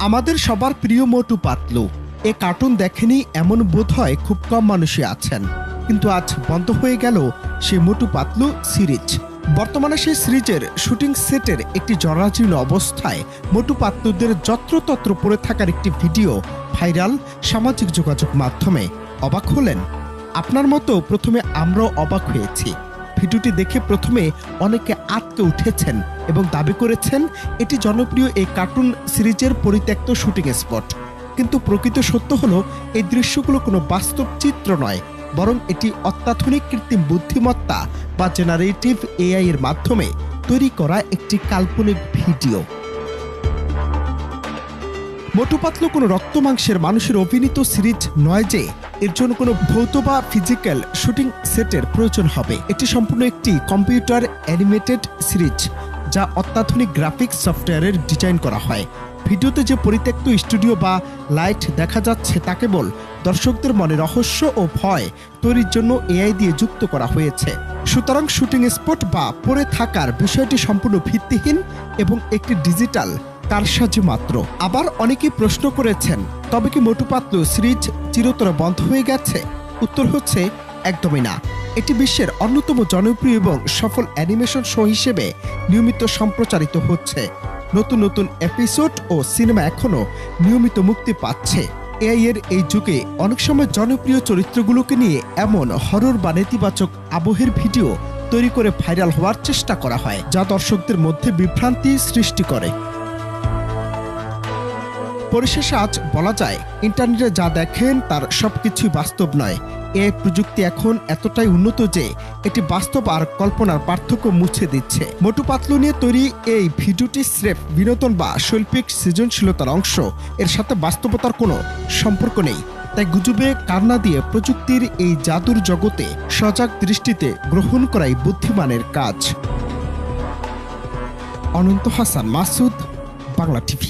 আমাদের সবার প্রিয় মোটু পাতলু এ কার্টুন দেখেনি এমন বোধ হয় খুব কম মানুষই আছেন। কিন্তু আজ বন্ধ হয়ে গেল সেই মোটু পাতলু সিরিজ। বর্তমানে সেই সিরিজের শুটিং সেটের একটি জরাজীর্ণ অবস্থায় মোটু পাতলুদের যত্রতত্র পড়ে থাকার একটি ভিডিও ভাইরাল সামাজিক যোগাযোগ মাধ্যমে। অবাক হলেন? আপনার মতো প্রথমে আমরাও অবাক হয়েছি। ভিডিওটি দেখে প্রথমে অনেকে আঁতকে উঠেছেন এবং দাবি করেছেন এটি জনপ্রিয় এই কার্টুন সিরিজের পরিত্যক্ত শুটিং স্পট। কিন্তু প্রকৃত সত্য হলো এই দৃশ্যগুলো কোনো বাস্তব চিত্র নয়, বরং এটি অত্যাধুনিক কৃত্রিম বুদ্ধিমত্তা বা জেনারেটিভ এআই এর মাধ্যমে তৈরি করা একটি কাল্পনিক ভিডিও। মোটু পাতলু কোনো রক্ত মাংসের মানুষের অভিনীত সিরিজ নয় যে এর জন্য কোনো ভৌত বা ফিজিক্যাল শুটিং সেটের প্রয়োজন হবে। এটি সম্পূর্ণ একটি কম্পিউটার অ্যানিমেটেড সিরিজ, যা অত্যাধুনিক গ্রাফিক্স সফটওয়্যারের ডিজাইন করা হয়। ভিডিওতে যে পরিত্যক্ত স্টুডিও বা লাইট দেখা যাচ্ছে তা কেবল দর্শকদের মনে রহস্য ও ভয় তৈরির জন্য এআই দিয়ে যুক্ত করা হয়েছে। সুতরাং শুটিং স্পট বা পড়ে থাকার বিষয়টি সম্পূর্ণ ভিত্তিহীন এবং একটি ডিজিটাল কারসাজি মাত্র। আবার অনেকেই প্রশ্ন করেছেন, তবে কি মোটু পাতলু সিরিজ চিরতরে বন্ধ হয়ে গেছে? উত্তর হচ্ছে একদমই না। এটি বিশ্বের অন্যতম জনপ্রিয় এবং সফল অ্যানিমেশন শো হিসেবে নিয়মিত সম্প্রচারিত হচ্ছে। নতুন নতুন এপিসোড ও সিনেমা এখনো নিয়মিত মুক্তি পাচ্ছে। এআই এর এই যুগে অনেক সময় জনপ্রিয় চরিত্রগুলোকে নিয়ে এমন হরর বা নেতিবাচক আবহের ভিডিও তৈরি করে ভাইরাল হওয়ার চেষ্টা করা হয়, যা দর্শকদের মধ্যে বিভ্রান্তি সৃষ্টি করে। পরিশেষে আজ বলা যায়, ইন্টারনেটে যা দেখেন তার সবকিছুই বাস্তব নয়। এআই প্রযুক্তি এখন এতটাই উন্নত যে এটি বাস্তব আর কল্পনার পার্থক্য মুছে দিচ্ছে। মোটু পাতলু নিয়ে তৈরি এই ভিডিওটি স্রেফ বিনোদন বা শৈল্পিক সৃজনশীলতার অংশ। এর সাথে বাস্তবতার কোনো সম্পর্ক নেই। তাই গুজবে কান না দিয়ে প্রযুক্তির এই জাদুর জগতে সজাগ দৃষ্টিতে গ্রহণ করাই বুদ্ধিমানের কাজ। অনন্ত হাসান মাসুদ, বাংলা টিভি।